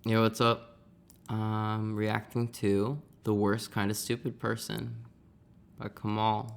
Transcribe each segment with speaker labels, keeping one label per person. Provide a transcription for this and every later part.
Speaker 1: Yo, what's up? Reacting to The Worst Kind of Stupid Person by Kahmal.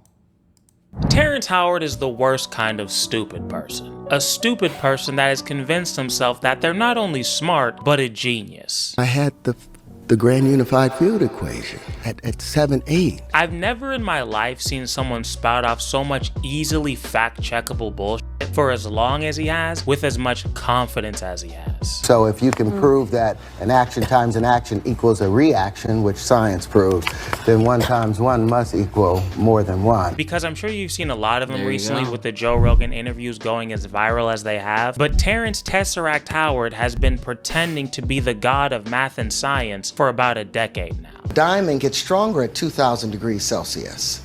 Speaker 2: Terrance Howard is the worst kind of stupid person. A stupid person that has convinced himself that they're not only smart, but a genius.
Speaker 3: I had the grand unified field equation at 7, 8.
Speaker 2: I've never in my life seen someone spout off so much easily fact-checkable bullshit for as long as he has, with as much confidence as he has.
Speaker 3: So if you can prove that an action times an action equals a reaction, which science proves, then 1 times 1 must equal more than 1.
Speaker 2: Because I'm sure you've seen a lot of them
Speaker 1: There you
Speaker 2: recently
Speaker 1: go.
Speaker 2: with the Joe Rogan interviews going as viral as they have, but Terrance Tesseract Howard has been pretending to be the god of math and science for about a decade now.
Speaker 3: Diamond gets stronger at 2,000 degrees Celsius.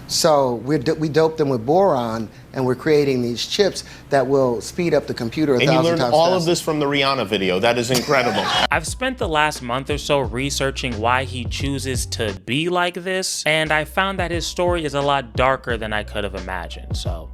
Speaker 3: So we dope them with boron, and we're creating these chips that will speed up the computer 1,000
Speaker 4: And
Speaker 3: times
Speaker 4: you learned all
Speaker 3: faster.
Speaker 4: of this from the Rihanna video. That is incredible.
Speaker 2: I've spent the last month or so researching why he chooses to be like this, and I found that his story is a lot darker than I could have imagined, so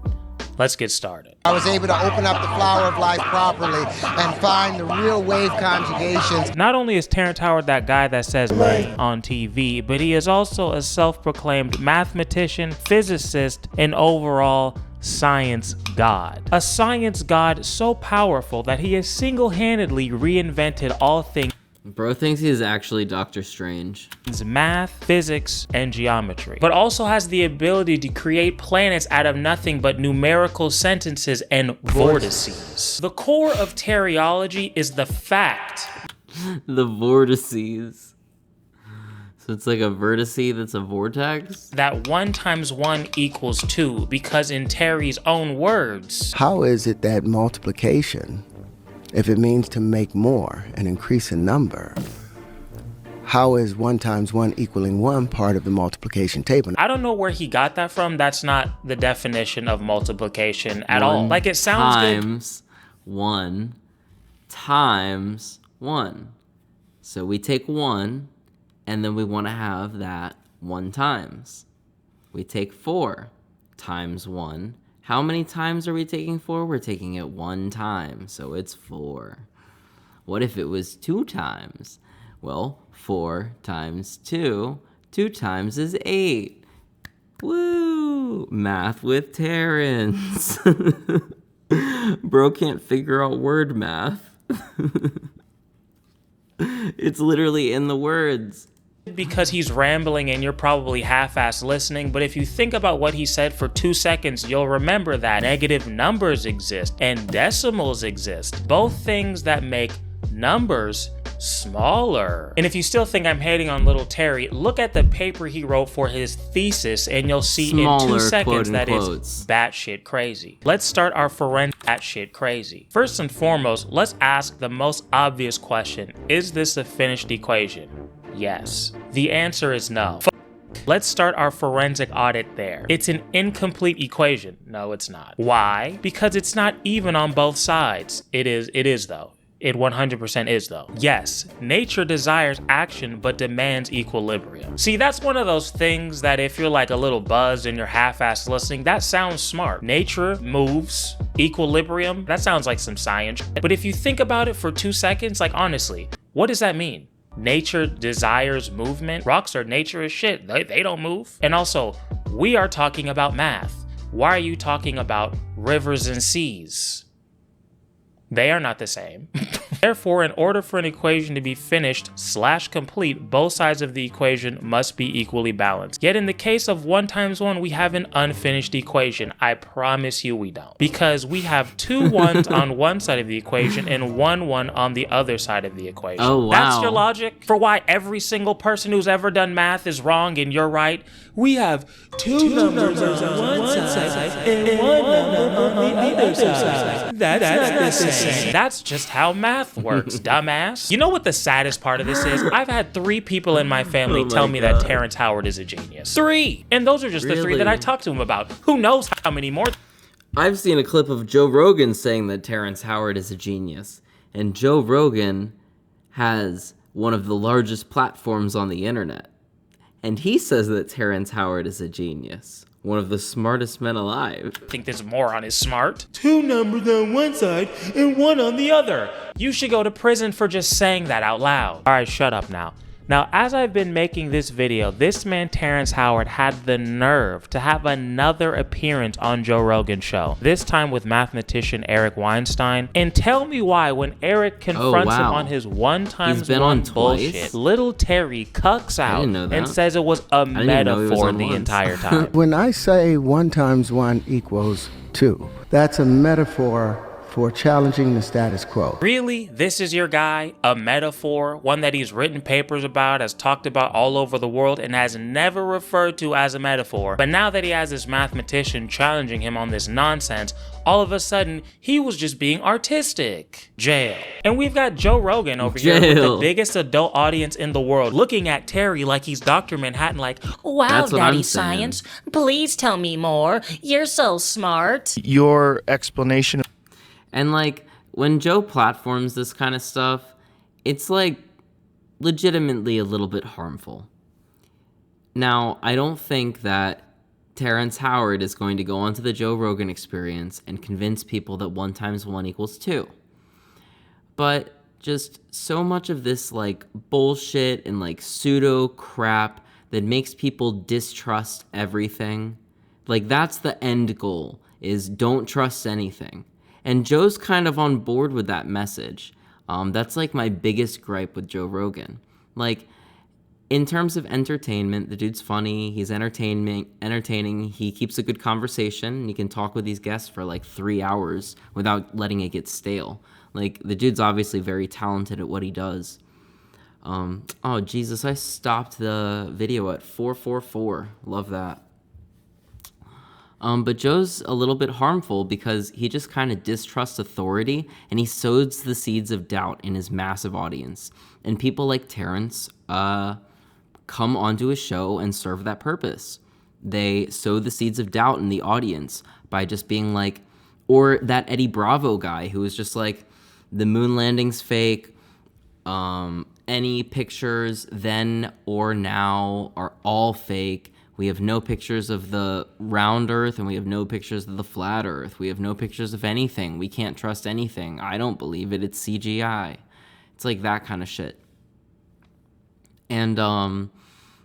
Speaker 2: let's get started.
Speaker 5: I was able to open up the flower of life properly and find the real wave conjugations.
Speaker 2: Not only is Terrance Howard that guy that says on TV, but he is also a self-proclaimed mathematician, physicist, and overall science god. A science god so powerful that he has single-handedly reinvented all things
Speaker 1: Bro thinks he's actually Doctor Strange.
Speaker 2: math, physics, and geometry, but also has the ability to create planets out of nothing but numerical sentences and vortices. The core of teriology is the fact
Speaker 1: The vortices. So it's like a vertice that's a vortex?
Speaker 2: that 1 times 1 equals 2, because in Terry's own words,
Speaker 3: How is it that multiplication, if it means to make more and increase in number, how is 1 times 1 equaling 1 part of the multiplication table?
Speaker 2: I don't know where he got that from. That's not the definition of multiplication at all. Like, it sounds good.
Speaker 1: Times 1 times 1. So we take 1, and then we want to have that 1 times. We take 4 times 1. How many times are we taking 4? We're taking it 1 time, so it's 4. What if it was 2 times? Well, 4 times 2, 2 times is 8. Woo! Math with Terrance. Bro can't figure out word math. It's literally in the words.
Speaker 2: Because he's rambling and you're probably half-assed listening, but if you think about what he said for 2 seconds, you'll remember that negative numbers exist and decimals exist, both things that make numbers smaller. And if you still think I'm hating on little Terry, look at the paper he wrote for his thesis and you'll see in 2
Speaker 1: Smaller,
Speaker 2: seconds
Speaker 1: quote
Speaker 2: that
Speaker 1: unquote.
Speaker 2: is batshit crazy. Let's start our forensic batshit crazy. First and foremost, let's ask the most obvious question. Is this a finished equation? Yes. The answer is no. Let's start our forensic audit there. It's an incomplete equation. No, it's not. Why? Because it's not even on both sides. It is though. It 100% is though. Yes, nature desires action but demands equilibrium. See, that's one of those things that if you're like a little buzzed and you're half-assed listening, that sounds smart. Nature moves, equilibrium, that sounds like some science. But if you think about it for 2 seconds, like honestly, what does that mean? Nature desires movement. Rocks are nature as shit. They don't move. And also, we are talking about math. Why are you talking about rivers and seas? They are not the same. Therefore, in order for an equation to be finished/complete, both sides of the equation must be equally balanced. Yet in the case of 1 times 1, we have an unfinished equation. I promise you we don't. Because we have 2 1s on one side of the equation and 1 1 on the other side of the equation.
Speaker 1: Oh, wow.
Speaker 2: That's your logic for why every single person who's ever done math is wrong and you're right? We have two numbers on one side and 1 number on the other side. That's not the same. That's just how math works, dumbass. You know what the saddest part of this is? I've had 3 people in my family tell me that Terrance Howard is a genius. 3! And those are just the 3 that I
Speaker 1: Really?
Speaker 2: talked to him about. Who knows how many more?
Speaker 1: I've seen a clip of Joe Rogan saying that Terrance Howard is a genius. And Joe Rogan has one of the largest platforms on the internet. And he says that Terrance Howard is a genius. One of the smartest men alive.
Speaker 2: I think this moron is smart. 2 numbers on one side and 1 on the other. You should go to prison for just saying that out loud. All right, shut up now. Now, as I've been making this video, this man Terrance Howard had the nerve to have another appearance on Joe Rogan's show, this time with mathematician Eric Weinstein. And tell me why, when Eric confronts him on his 1 times 1 bullshit, little Terry cucks out and says it was a metaphor the entire time.
Speaker 3: When I say 1 times 1 equals 2, that's a metaphor for challenging the status quo.
Speaker 2: Really? This is your guy? A metaphor? One that he's written papers about, has talked about all over the world, and has never referred to as a metaphor. But now that he has this mathematician challenging him on this nonsense, all of a sudden, he was just being artistic. Jail. And we've got Joe Rogan over here with the biggest adult audience in the world, looking at Terry like he's Dr. Manhattan, like,
Speaker 6: wow, Daddy Science, please tell me more. You're so smart.
Speaker 7: Your explanation.
Speaker 1: And like, when Joe platforms this kind of stuff, it's like legitimately a little bit harmful. Now, I don't think that Terrance Howard is going to go onto the Joe Rogan Experience and convince people that 1 times 1 equals 2. But just so much of this like bullshit and like pseudo crap that makes people distrust everything, like that's the end goal, is don't trust anything. And Joe's kind of on board with that message. That's like my biggest gripe with Joe Rogan. Like, in terms of entertainment, the dude's funny, he's entertaining, he keeps a good conversation, and he can talk with these guests for like 3 hours without letting it get stale. Like, the dude's obviously very talented at what he does. Oh, Jesus, I stopped the video at 444. Love that. But Joe's a little bit harmful because he just kind of distrusts authority, and he sows the seeds of doubt in his massive audience. And people like Terrance come onto his show and serve that purpose. They sow the seeds of doubt in the audience by just being like, or that Eddie Bravo guy who was just like, the moon landing's fake, any pictures then or now are all fake. We have no pictures of the round earth, and we have no pictures of the flat earth. We have no pictures of anything. We can't trust anything. I don't believe it. It's CGI. It's like that kind of shit. And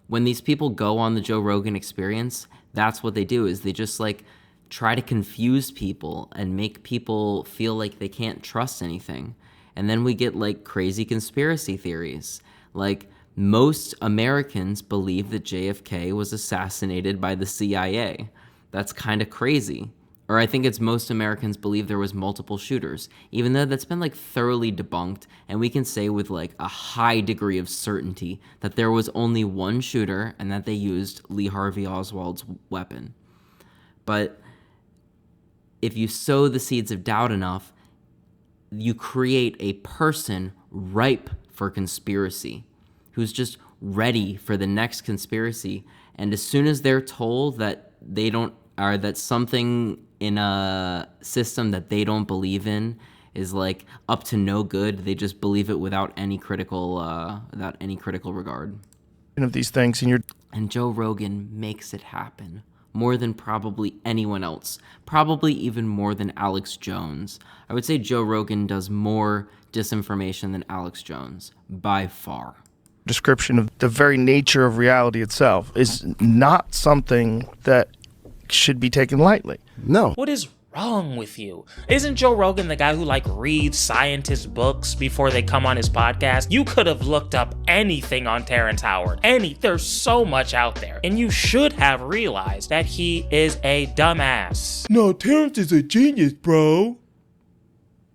Speaker 1: when these people go on the Joe Rogan Experience, that's what they do, is they just like try to confuse people and make people feel like they can't trust anything. And then we get like crazy conspiracy theories. Like, most Americans believe that JFK was assassinated by the CIA. That's kind of crazy. Or I think it's most Americans believe there was multiple shooters, even though that's been like thoroughly debunked, and we can say with like a high degree of certainty that there was only one shooter and that they used Lee Harvey Oswald's weapon. But if you sow the seeds of doubt enough, you create a person ripe for conspiracy, who's just ready for the next conspiracy. And as soon as they're told that they don't, or that something in a system that they don't believe in is like up to no good, they just believe it without any critical regard.
Speaker 7: Of these things,
Speaker 1: and Joe Rogan makes it happen more than probably anyone else, probably even more than Alex Jones. I would say Joe Rogan does more disinformation than Alex Jones, by far.
Speaker 7: Description of the very nature of reality itself is not something that should be taken lightly.
Speaker 3: No.
Speaker 2: What is wrong with you? Isn't Joe Rogan the guy who like reads scientist books before they come on his podcast? You could have looked up anything on Terrance Howard. There's so much out there. And you should have realized that he is a dumbass.
Speaker 7: No, Terrance is a genius, bro.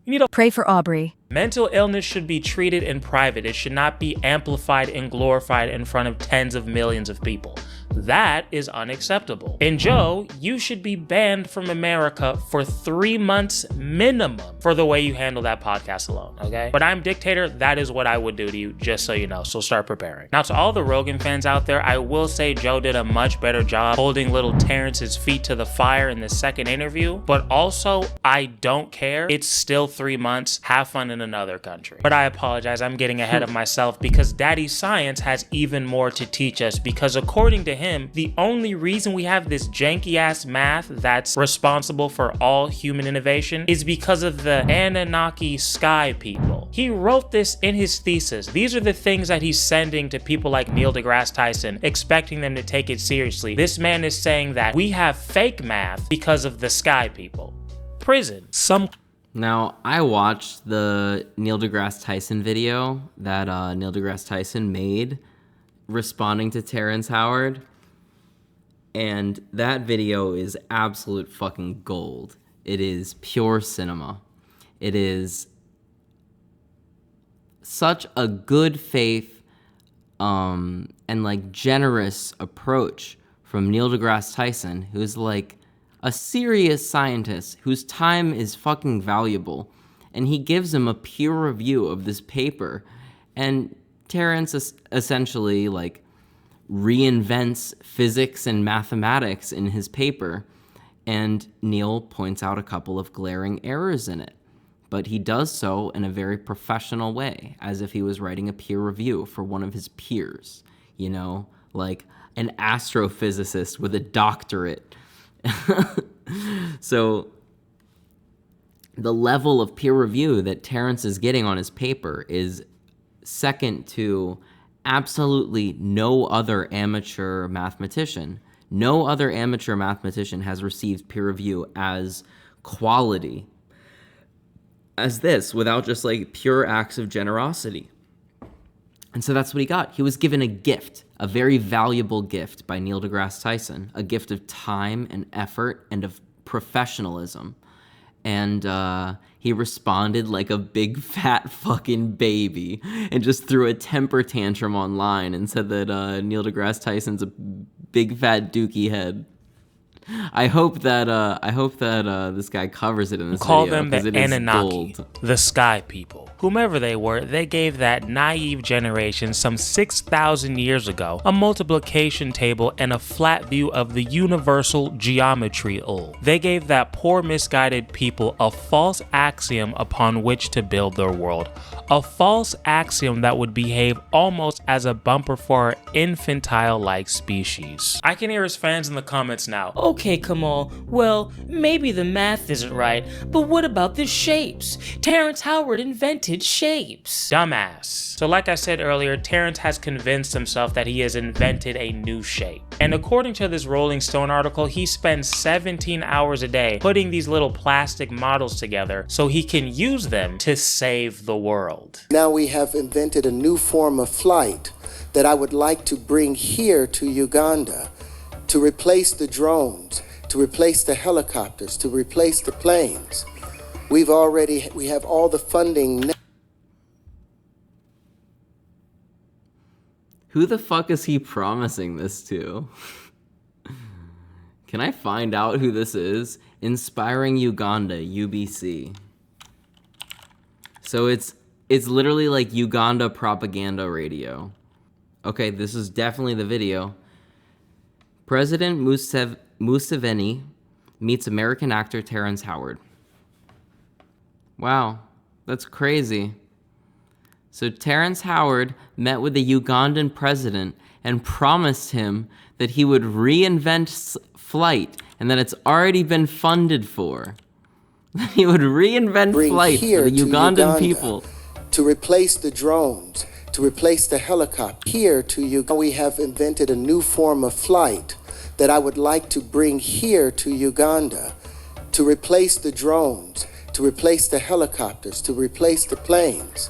Speaker 2: You need to
Speaker 8: pray for Aubrey.
Speaker 2: Mental illness should be treated in private. It should not be amplified and glorified in front of tens of millions of people. That is unacceptable. And Joe, you should be banned from America for 3 months minimum for the way you handle that podcast alone, okay? But I'm dictator, that is what I would do to you, just so you know, so start preparing. Now, to all the Rogan fans out there, I will say Joe did a much better job holding little Terrance's feet to the fire in the second interview, but also, I don't care. It's still 3 months. Have fun in another country. But I apologize, I'm getting ahead of myself because Daddy Science has even more to teach us, because according to him, the only reason we have this janky ass math that's responsible for all human innovation is because of the Anunnaki sky people. He wrote this in his thesis. These are the things that he's sending to people like Neil deGrasse Tyson, expecting them to take it seriously. This man is saying that we have fake math because of the sky people. Prison.
Speaker 1: Now, I watched the Neil deGrasse Tyson video that Neil deGrasse Tyson made responding to Terrance Howard, and that video is absolute fucking gold. It is pure cinema. It is such a good faith and like generous approach from Neil deGrasse Tyson, who's like a serious scientist whose time is fucking valuable, and he gives him a peer review of this paper, and Terrance essentially like reinvents physics and mathematics in his paper, and Neil points out a couple of glaring errors in it. But he does so in a very professional way, as if he was writing a peer review for one of his peers, you know, like an astrophysicist with a doctorate. So the level of peer review that Terrance is getting on his paper is second to absolutely no other amateur mathematician. No other amateur mathematician has received peer review as quality as this, without just like pure acts of generosity. And so that's what he got. He was given a gift, a very valuable gift by Neil deGrasse Tyson, a gift of time and effort and of professionalism. And he responded like a big fat fucking baby and just threw a temper tantrum online and said that Neil deGrasse Tyson's a big fat dookie head. I hope that this guy covers it in this
Speaker 2: Call
Speaker 1: video.
Speaker 2: them the Anunnaki, the sky people. Whomever they were, they gave that naive generation some 6,000 years ago a multiplication table and a flat view of the universal geometry. They gave that poor misguided people a false axiom upon which to build their world. A false axiom that would behave almost as a bumper for our infantile-like species. I can hear his fans in the comments now.
Speaker 6: Okay, Kahmal, well, maybe the math isn't right, but what about the shapes? Terrance Howard invented shapes.
Speaker 2: Dumbass. So like I said earlier, Terrance has convinced himself that he has invented a new shape. And according to this Rolling Stone article, he spends 17 hours a day putting these little plastic models together so he can use them to save the world.
Speaker 3: Now we have invented a new form of flight that I would like to bring here to Uganda to replace the drones, to replace the helicopters, to replace the planes. We have all the funding.
Speaker 1: Who the fuck is he promising this to? Can I find out who this is? Inspiring Uganda, UBC. So it's literally like Uganda propaganda radio. Okay, this is definitely the video. President Museveni meets American actor Terrance Howard. Wow, that's crazy. So Terrance Howard met with the Ugandan president and promised him that he would reinvent flight and that it's already been funded for. He would reinvent flight for the Ugandan people.
Speaker 3: To replace the drones, to replace the helicopter. Here to Uganda, we have invented a new form of flight that I would like to bring here to Uganda to replace the drones, to replace the helicopters, to replace the planes.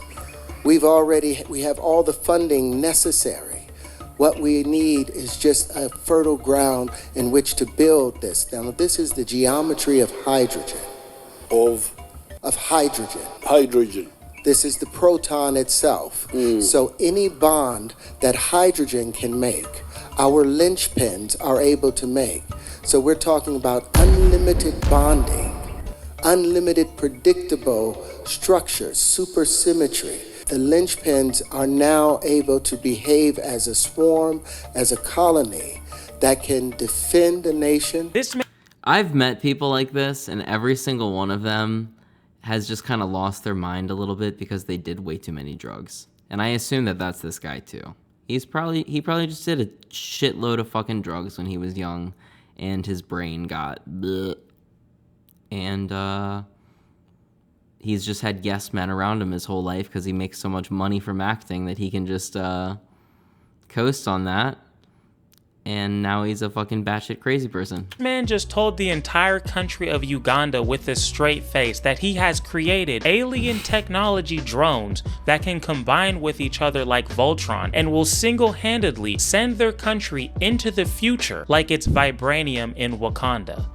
Speaker 3: We have all the funding necessary. What we need is just a fertile ground in which to build this. Now, this is the geometry of hydrogen. Of hydrogen.
Speaker 8: Hydrogen.
Speaker 3: This is the proton itself. So any bond that hydrogen can make, our linchpins are able to make. So we're talking about unlimited bonding, unlimited predictable structures, supersymmetry. The linchpins are now able to behave as a swarm, as a colony that can defend a nation.
Speaker 1: I've met people like this, and every single one of them has just kind of lost their mind a little bit because they did way too many drugs. And I assume that that's this guy too. He probably just did a shitload of fucking drugs when he was young, and his brain got bleh. And he's just had yes men around him his whole life because he makes so much money from acting that he can just coast on that. And now he's a fucking batshit crazy person.
Speaker 2: Man just told the entire country of Uganda with a straight face that he has created alien technology drones that can combine with each other like Voltron and will single-handedly send their country into the future like it's vibranium in Wakanda.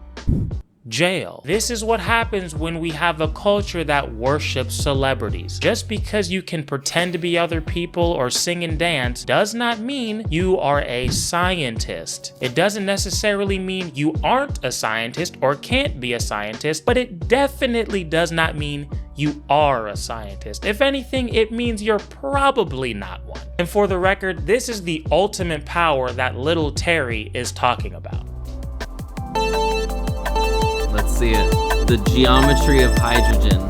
Speaker 2: Jail. This is what happens when we have a culture that worships celebrities. Just because you can pretend to be other people or sing and dance does not mean you are a scientist. It doesn't necessarily mean you aren't a scientist or can't be a scientist, but it definitely does not mean you are a scientist. If anything, it means you're probably not one. And for the record, this is the ultimate power that little Terry is talking about.
Speaker 1: Let's see it. The geometry of hydrogen,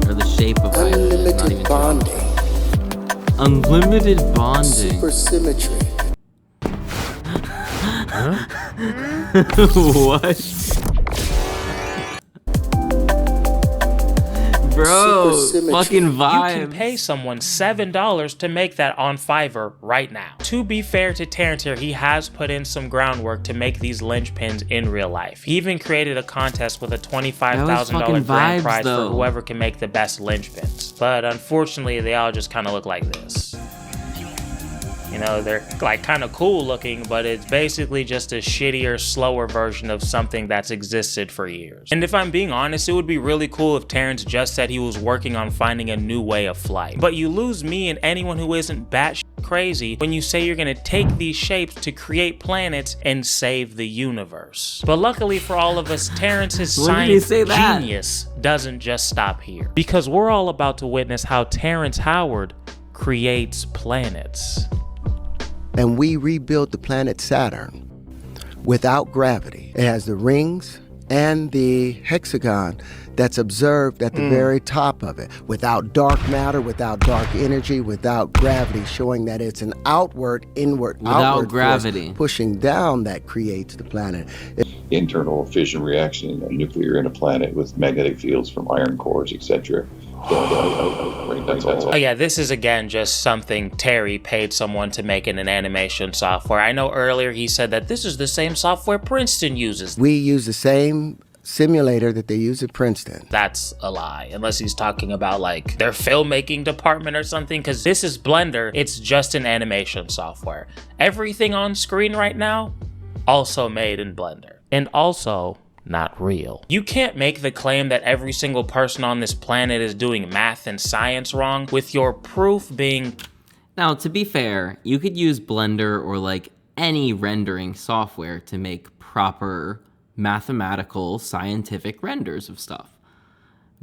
Speaker 1: or the shape of hydrogen.
Speaker 3: Unlimited bonding.
Speaker 1: Unlimited bonding.
Speaker 3: Supersymmetry.
Speaker 1: What? Bro, fucking vibes.
Speaker 2: You can pay someone $7 to make that on Fiverr right now. To be fair to Terrance here, he has put in some groundwork to make these linchpins in real life. He even created a contest with a $25,000 grand prize for whoever can make the best linchpins. But unfortunately, they all just kind of look like this. You know, they're like kind of cool looking, but it's basically just a shittier, slower version of something that's existed for years. And if I'm being honest, it would be really cool if Terrance just said he was working on finding a new way of flight. But you lose me and anyone who isn't batshit crazy when you say you're gonna take these shapes to create planets and save the universe. But luckily for all of us, Terrance's science genius doesn't just stop here. Because we're all about to witness how Terrance Howard creates planets.
Speaker 3: And we rebuilt the planet Saturn without gravity. It has the rings and the hexagon that's observed at the very top of it, without dark matter, without dark energy, without gravity, showing that it's an outward
Speaker 1: gravity
Speaker 3: force pushing down that creates the planet.
Speaker 8: Internal fission reaction, nuclear in a planet with magnetic fields from iron cores, etc.
Speaker 2: Oh yeah, this is again just something Terry paid someone to make in an animation software. I know earlier he said that this is the same software Princeton uses.
Speaker 3: We use the same simulator that they use at Princeton.
Speaker 2: That's a lie, unless he's talking about like their filmmaking department or something, because this is Blender. It's just an animation software. Everything on screen right now, also made in Blender. And also not real. You can't make the claim that every single person on this planet is doing math and science wrong, with your proof being...
Speaker 1: Now, to be fair, you could use Blender or like any rendering software to make proper mathematical, scientific renders of stuff.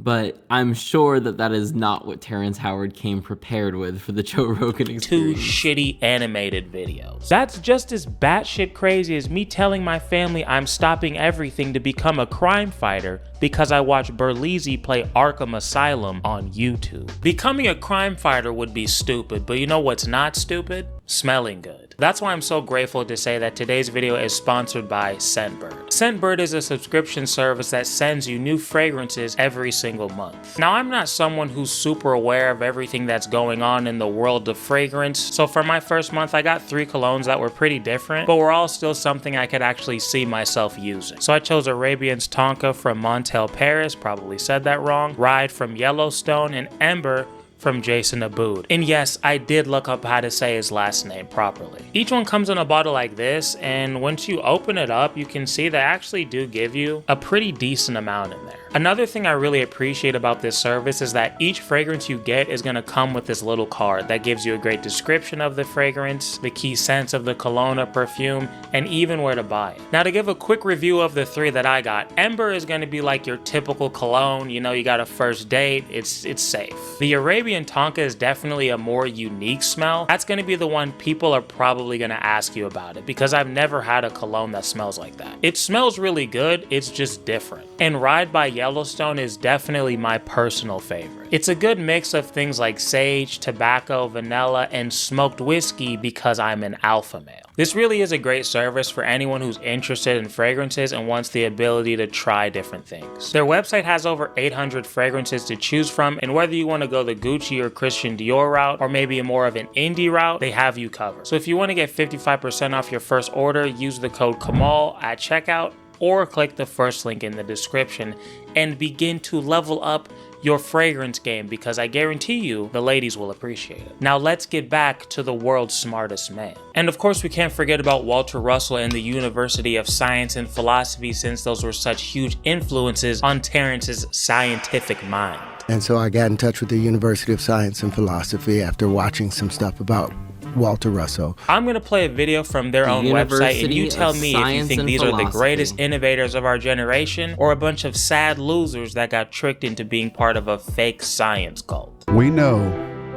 Speaker 1: But I'm sure that that is not what Terrance Howard came prepared with for the Joe Rogan experience.
Speaker 2: 2 shitty animated videos. That's just as batshit crazy as me telling my family I'm stopping everything to become a crime fighter because I watch Berlizzi play Arkham Asylum on YouTube. Becoming a crime fighter would be stupid, but you know what's not stupid? Smelling good. That's why I'm so grateful to say that today's video is sponsored by Scentbird. Scentbird is a subscription service that sends you new fragrances every single month. Now, I'm not someone who's super aware of everything that's going on in the world of fragrance, so for my first month, I got 3 colognes that were pretty different, but were all still something I could actually see myself using. So I chose Arabian's Tonka from Montel Paris, probably said that wrong, Ride from Yellowstone, and Ember from Jason Aboud. And yes, I did look up how to say his last name properly. Each one comes in a bottle like this, and once you open it up, you can see they actually do give you a pretty decent amount in there. Another thing I really appreciate about this service is that each fragrance you get is going to come with this little card that gives you a great description of the fragrance, the key scents of the cologne or perfume, and even where to buy it. Now, to give a quick review of the three that I got, Ember is going to be like your typical cologne. You know, you got a first date, it's safe. The Arabian Tonka is definitely a more unique smell. That's going to be the one people are probably going to ask you about it, because I've never had a cologne that smells like that. It smells really good, it's just different. And Ride by Yellowstone is definitely my personal favorite. It's a good mix of things like sage, tobacco, vanilla, and smoked whiskey because I'm an alpha male. This really is a great service for anyone who's interested in fragrances and wants the ability to try different things. Their website has over 800 fragrances to choose from, and whether you want to go the Gucci or Christian Dior route, or maybe a more of an indie route, they have you covered. So if you want to get 55% off your first order, use the code Kahmal at checkout, or click the first link in the description and begin to level up your fragrance game, because I guarantee you the ladies will appreciate it. Now let's get back to the world's smartest man. And of course we can't forget about Walter Russell and the University of Science and Philosophy, since those were such huge influences on Terrance's scientific mind.
Speaker 3: And so I got in touch with the University of Science and Philosophy after watching some stuff about Walter Russell.
Speaker 2: I'm going to play a video from their own website, and you tell me if you think these are the greatest innovators of our generation, or a bunch of sad losers that got tricked into being part of a fake science cult.
Speaker 9: We know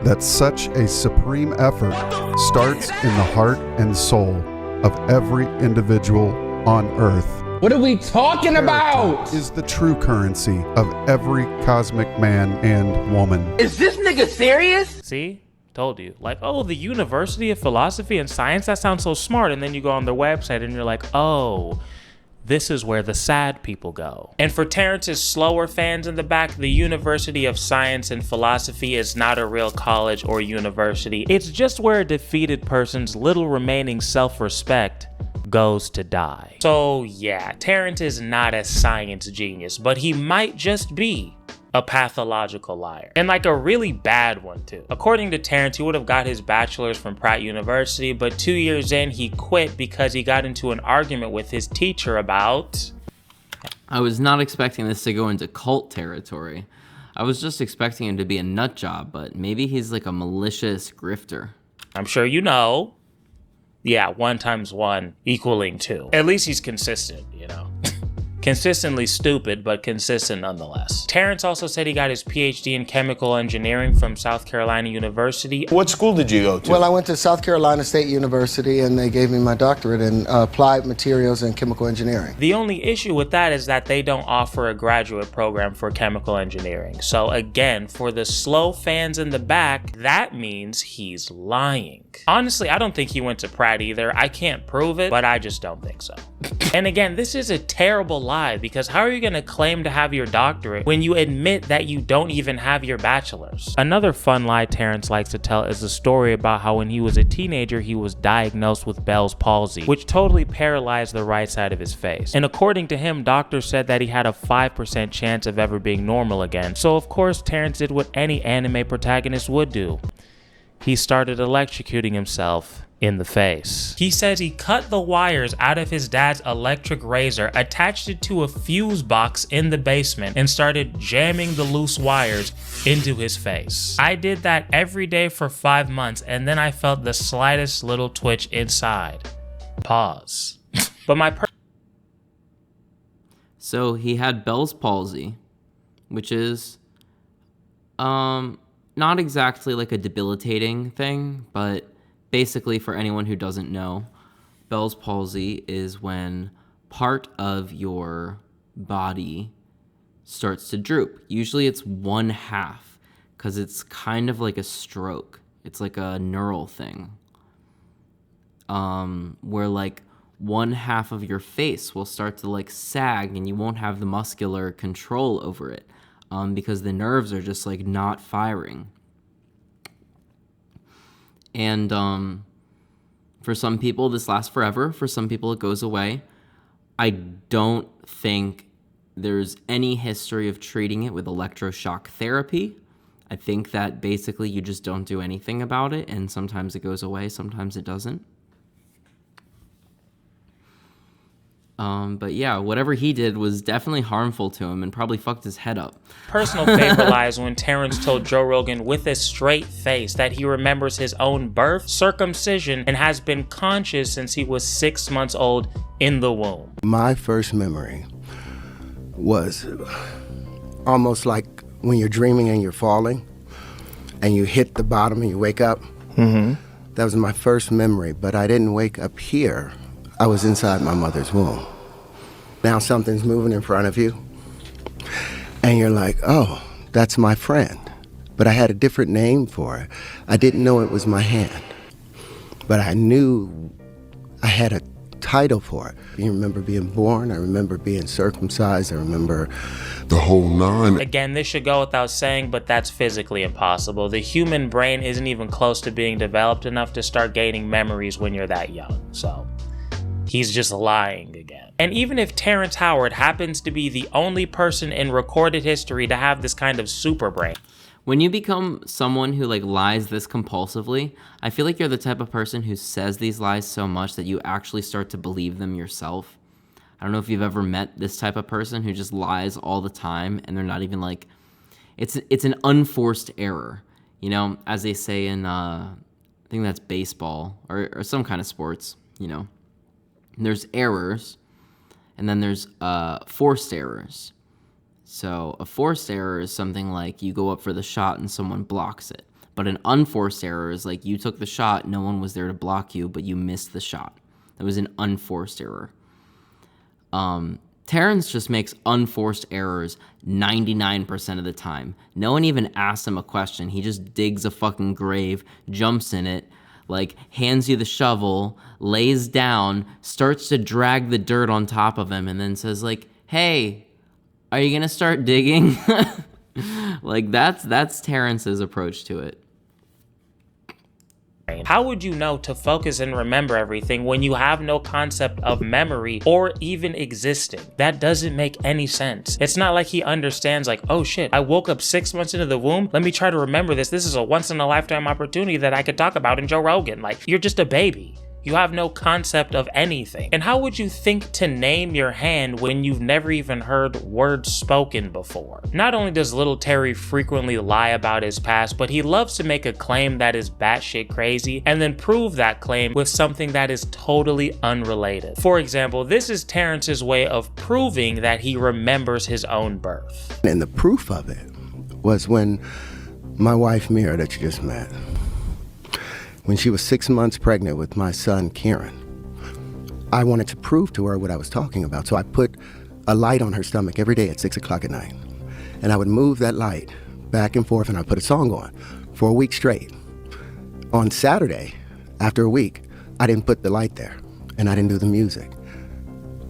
Speaker 9: that such a supreme effort starts in the heart and soul of every individual on Earth.
Speaker 10: What are we talking about?
Speaker 9: Is the true currency of every cosmic man and woman.
Speaker 10: Is this nigga serious?
Speaker 2: See? Told you. Like, oh, the University of Philosophy and Science, that sounds so smart. And then you go on their website and you're like, oh, this is where the sad people go. And for Terrance's slower fans in the back, the University of Science and Philosophy is not a real college or university. It's just where a defeated person's little remaining self-respect goes to die. So yeah, Terrance is not a science genius, but he might just be a pathological liar, and like a really bad one too. According to Terrance, he would have got his bachelor's from Pratt University, but 2 years in he quit because he got into an argument with his teacher about...
Speaker 1: I was not expecting this to go into cult territory. I was just expecting him to be a nut job, but maybe he's like a malicious grifter.
Speaker 2: I'm sure you know. Yeah, 1 × 1 = 2. At least he's consistent, you know. Consistently stupid, but consistent nonetheless. Terrance also said he got his PhD in chemical engineering from South Carolina University.
Speaker 4: What school did you go to?
Speaker 3: Well, I went to South Carolina State University, and they gave me my doctorate in applied materials and chemical engineering.
Speaker 2: The only issue with that is that they don't offer a graduate program for chemical engineering. So again, for the slow fans in the back, that means he's lying. Honestly, I don't think he went to Pratt either. I can't prove it, but I just don't think so. And again, this is a terrible lie, because how are you going to claim to have your doctorate when you admit that you don't even have your bachelor's? Another fun lie Terrance likes to tell is a story about how when he was a teenager, he was diagnosed with Bell's palsy, which totally paralyzed the right side of his face. And according to him, doctors said that he had a 5% chance of ever being normal again. So of course, Terrance did what any anime protagonist would do. He started electrocuting himself in the face. He says he cut the wires out of his dad's electric razor, attached it to a fuse box in the basement, and started jamming the loose wires into his face. I did that every day for 5 months, and then I felt the slightest little twitch inside. Pause. But
Speaker 1: So he had Bell's palsy, which is not exactly like a debilitating thing, but basically, for anyone who doesn't know, Bell's palsy is when part of your body starts to droop. Usually it's 1/2, because it's kind of like a stroke. It's like a neural thing, where like 1/2 of your face will start to like sag, and you won't have the muscular control over it, because the nerves are just like not firing. And for some people, this lasts forever. For some people, it goes away. I don't think there's any history of treating it with electroshock therapy. I think that basically you just don't do anything about it, and sometimes it goes away, sometimes it doesn't. But yeah, whatever he did was definitely harmful to him and probably fucked his head up.
Speaker 2: Personal favorite lies when Terrance told Joe Rogan with a straight face that he remembers his own birth, circumcision, and has been conscious since he was 6 months old in the womb.
Speaker 3: My first memory was almost like when you're dreaming and you're falling and you hit the bottom and you wake up.
Speaker 7: Mm-hmm.
Speaker 3: That was my first memory, but I didn't wake up here. I was inside my mother's womb. Now something's moving in front of you, and you're like, oh, that's my friend. But I had a different name for it. I didn't know it was my hand, but I knew I had a title for it. I remember being born, I remember being circumcised, I remember the whole nine.
Speaker 2: Again, this should go without saying, but that's physically impossible. The human brain isn't even close to being developed enough to start gaining memories when you're that young, so he's just lying again. And even if Terrance Howard happens to be the only person in recorded history to have this kind of super brain.
Speaker 1: When you become someone who like lies this compulsively, I feel like you're the type of person who says these lies so much that you actually start to believe them yourself. I don't know if you've ever met this type of person who just lies all the time and they're not even like, it's an unforced error, you know, as they say in, I think that's baseball or some kind of sports, you know. There's errors, and then there's forced errors. So a forced error is something like you go up for the shot and someone blocks it. But an unforced error is like you took the shot, no one was there to block you, but you missed the shot. That was an unforced error. Terrance just makes unforced errors 99% of the time. No one even asks him a question. He just digs a fucking grave, jumps in it, like hands you the shovel, lays down, starts to drag the dirt on top of him, and then says like, hey, are you gonna start digging? Like that's Terrance's approach to it.
Speaker 2: How would you know to focus and remember everything when you have no concept of memory or even existing? That doesn't make any sense. It's not like he understands like, oh shit, I woke up 6 months into the womb. Let me try to remember this. This is a once in a lifetime opportunity that I could talk about in Joe Rogan. Like, you're just a baby. You have no concept of anything. And how would you think to name your hand when you've never even heard words spoken before? Not only does little Terry frequently lie about his past, but he loves to make a claim that is batshit crazy and then prove that claim with something that is totally unrelated. For example, this is Terrance's way of proving that he remembers his own birth.
Speaker 3: And the proof of it was when my wife Mira that you just met, when she was 6 months pregnant with my son, Kieran, I wanted to prove to her what I was talking about. So I put a light on her stomach every day at 6 o'clock at night. And I would move that light back and forth and I'd put a song on for a week straight. On Saturday, after a week, I didn't put the light there and I didn't do the music.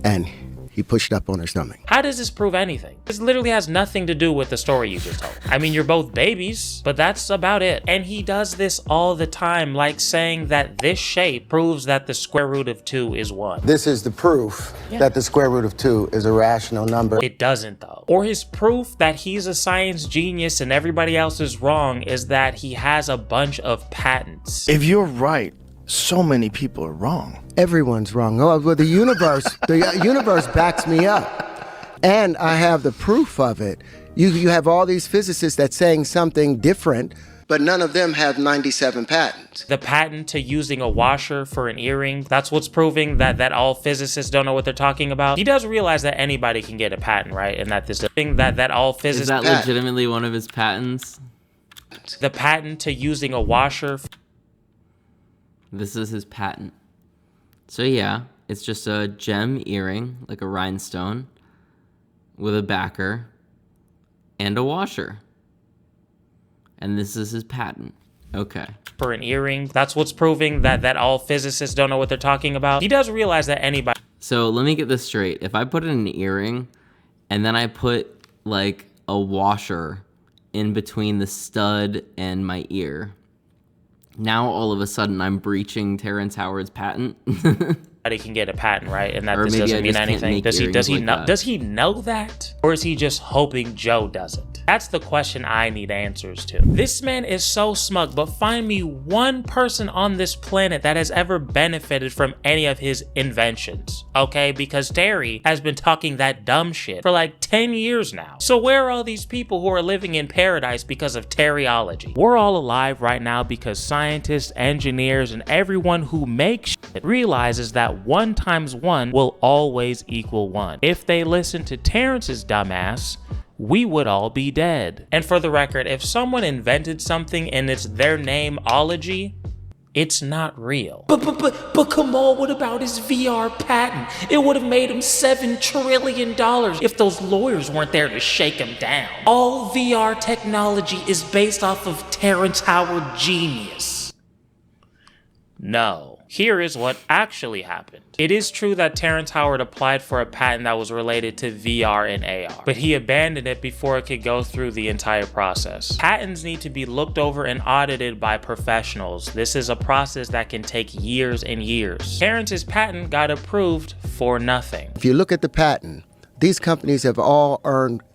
Speaker 3: And he pushed up on her stomach.
Speaker 2: How does this prove anything? This literally has nothing to do with the story you just told. I mean, you're both babies, but that's about it. And he does this all the time, like saying that this shape proves that the square root of 2 is 1.
Speaker 3: This is the proof that the square root of 2 is a rational number.
Speaker 2: It doesn't though. Or his proof that he's a science genius and everybody else is wrong is that he has a bunch of patents.
Speaker 7: If you're right, so many people are wrong.
Speaker 3: Everyone's wrong. Oh, well, the universe backs me up. And I have the proof of it. You have all these physicists that's saying something different, but none of them have 97 patents.
Speaker 2: The patent to using a washer for an earring, that's what's proving that all physicists don't know what they're talking about. He does realize that anybody can get a patent, right? And that this thing that all physicists...
Speaker 1: Is that legitimately one of his patents?
Speaker 2: The patent to using a washer...
Speaker 1: This is his patent. So yeah, it's just a gem earring, like a rhinestone, with a backer and a washer. And this is his patent. Okay.
Speaker 2: For an earring, that's what's proving that all physicists don't know what they're talking about. He does realize that anybody...
Speaker 1: So let me get this straight. If I put in an earring and then I put like a washer in between the stud and my ear, now all of a sudden I'm breaching Terrance Howard's patent.
Speaker 2: He can get a patent, right? And that
Speaker 1: Or
Speaker 2: this
Speaker 1: maybe
Speaker 2: doesn't
Speaker 1: I
Speaker 2: mean
Speaker 1: just can't
Speaker 2: anything.
Speaker 1: make
Speaker 2: Does he
Speaker 1: earrings like
Speaker 2: know?
Speaker 1: that.
Speaker 2: Does he know that, or is he just hoping Joe doesn't? That's the question I need answers to. This man is so smug, but find me one person on this planet that has ever benefited from any of his inventions, okay? Because Terry has been talking that dumb shit for like 10 years now. So where are all these people who are living in paradise because of Terryology? We're all alive right now because scientists, engineers, and everyone who makes shit realizes that 1 times 1 will always equal 1. If they listen to Terrance's dumbass, we would all be dead. And for the record, if someone invented something and it's their nameology, it's not real.
Speaker 6: But Kahmal, what about his VR patent? It would have made him $7 trillion if those lawyers weren't there to shake him down. All VR technology is based off of Terrance Howard genius.
Speaker 2: No. Here is what actually happened. It is true that Terrance Howard applied for a patent that was related to VR and AR, but he abandoned it before it could go through the entire process. Patents need to be looked over and audited by professionals. This is a process that can take years and years. Terrance's patent got approved for nothing.
Speaker 3: If you look at the patent, these companies have all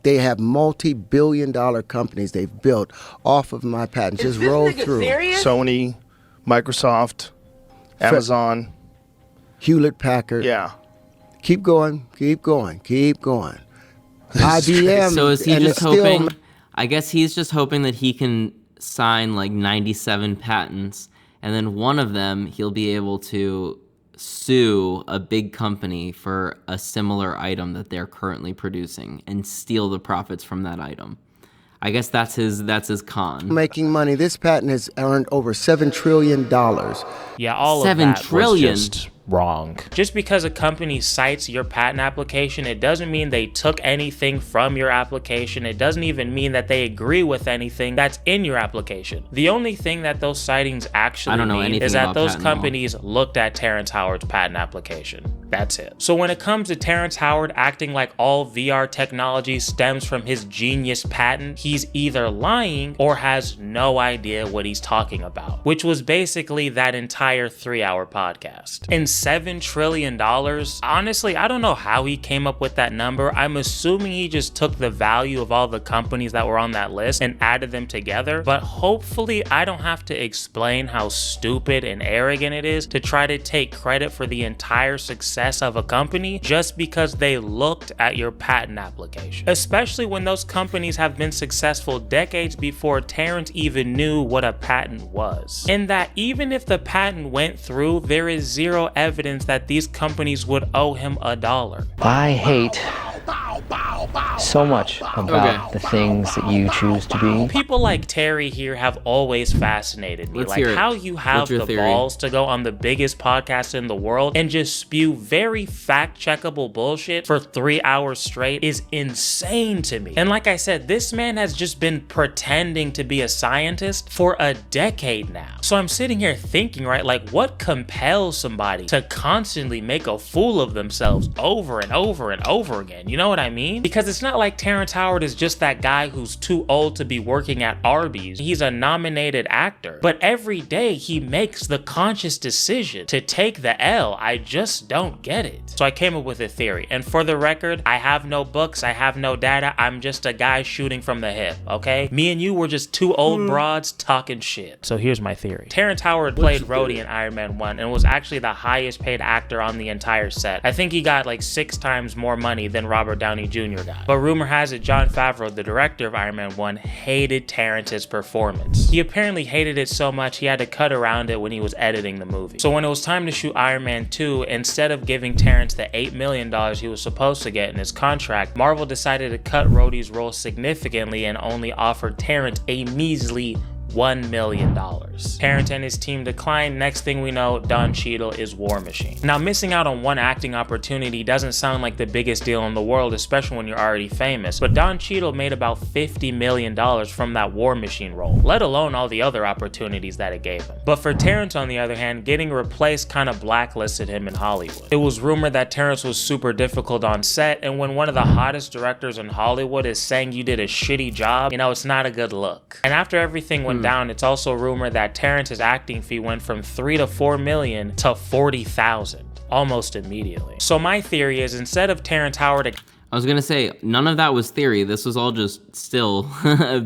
Speaker 3: they have multi-billion-dollar companies they've built off of my patents. Just roll through.
Speaker 10: Serious?
Speaker 7: Sony, Microsoft, Amazon,
Speaker 3: Hewlett-Packard.
Speaker 7: Yeah.
Speaker 3: Keep going, keep going, keep going. IBM.
Speaker 1: So is he
Speaker 3: and
Speaker 1: just
Speaker 3: it's still-
Speaker 1: hoping? I guess he's just hoping that he can sign like 97 patents, and then one of them he'll be able to sue a big company for a similar item that they're currently producing and steal the profits from that item. I guess that's his con.
Speaker 3: Making money. This patent has earned over $7 trillion.
Speaker 2: Yeah, all
Speaker 1: $7
Speaker 2: of that
Speaker 1: trillion.
Speaker 2: was just wrong. Just because a company cites your patent application, it doesn't mean they took anything from your application. It doesn't even mean that they agree with anything that's in your application. The only thing that those sightings actually mean is that those companies looked at Terrance Howard's patent application. That's it. So when it comes to Terrance Howard acting like all VR technology stems from his genius patent, he's either lying or has no idea what he's talking about, which was basically that entire 3-hour podcast. And $7 trillion? Honestly, I don't know how he came up with that number. I'm assuming he just took the value of all the companies that were on that list and added them together, but hopefully I don't have to explain how stupid and arrogant it is to try to take credit for the entire success of a company just because they looked at your patent application. Especially when those companies have been successful decades before Terrance even knew what a patent was. And that even if the patent went through, there is zero evidence that these companies would owe him $1.
Speaker 11: I hate so much about the things that you choose to be.
Speaker 2: People like Terry here have always fascinated me. Like how you have the balls to go on the biggest podcast in the world and just spew very fact-checkable bullshit for 3 hours straight is insane to me. And like I said, this man has just been pretending to be a scientist for a decade now. So I'm sitting here thinking, right, like what compels somebody to constantly make a fool of themselves over and over and over again? You know what I mean? Because it's not like Terrance Howard is just that guy who's too old to be working at Arby's. He's a nominated actor, but every day he makes the conscious decision to take the L. I just don't get it. So I came up with a theory, and for the record, I have no books, I have no data, I'm just a guy shooting from the hip, okay? Me and you were just two old broads talking shit. So here's my theory. Terrance Howard played Rhodey in Iron Man 1 and was actually the highest paid actor on the entire set. I think he got like 6 times more money than Robert Downey Jr. got. But rumor has it Jon Favreau, the director of Iron Man 1, hated Terrance's performance. He apparently hated it so much he had to cut around it when he was editing the movie. So when it was time to shoot Iron Man 2, instead of giving Terrance the $8 million he was supposed to get in his contract, Marvel decided to cut Rhodey's role significantly and only offered Terrance a measly $1 million. Terrance and his team declined. Next thing we know, Don Cheadle is War Machine. Now, missing out on one acting opportunity doesn't sound like the biggest deal in the world, especially when you're already famous, but Don Cheadle made about $50 million from that War Machine role, let alone all the other opportunities that it gave him. But for Terrance, on the other hand, getting replaced kind of blacklisted him in Hollywood. It was rumored that Terrance was super difficult on set, and when one of the hottest directors in Hollywood is saying you did a shitty job, you know, it's not a good look. And after everything went down, it's also rumored that Terrance's acting fee went from $3 to $4 million to $40,000 almost immediately. So my theory is, instead of Terrance Howard
Speaker 1: I was gonna say, none of that was theory. This was all just still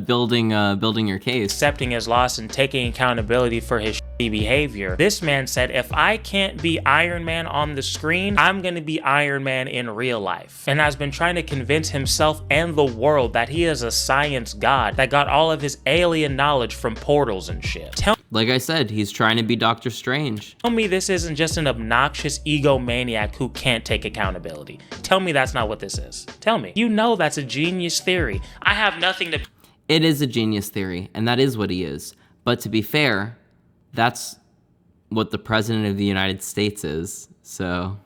Speaker 1: building your case.
Speaker 2: Accepting his loss and taking accountability for his shitty behavior. This man said, if I can't be Iron Man on the screen, I'm gonna be Iron Man in real life. And has been trying to convince himself and the world that he is a science god that got all of his alien knowledge from portals and shit.
Speaker 1: Like I said, he's trying to be Doctor Strange.
Speaker 2: Tell me this isn't just an obnoxious egomaniac who can't take accountability. Tell me that's not what this is. Tell me. You know that's a genius theory. I have nothing to...
Speaker 1: It is a genius theory, and that is what he is. But to be fair, that's what the President of the United States is, so...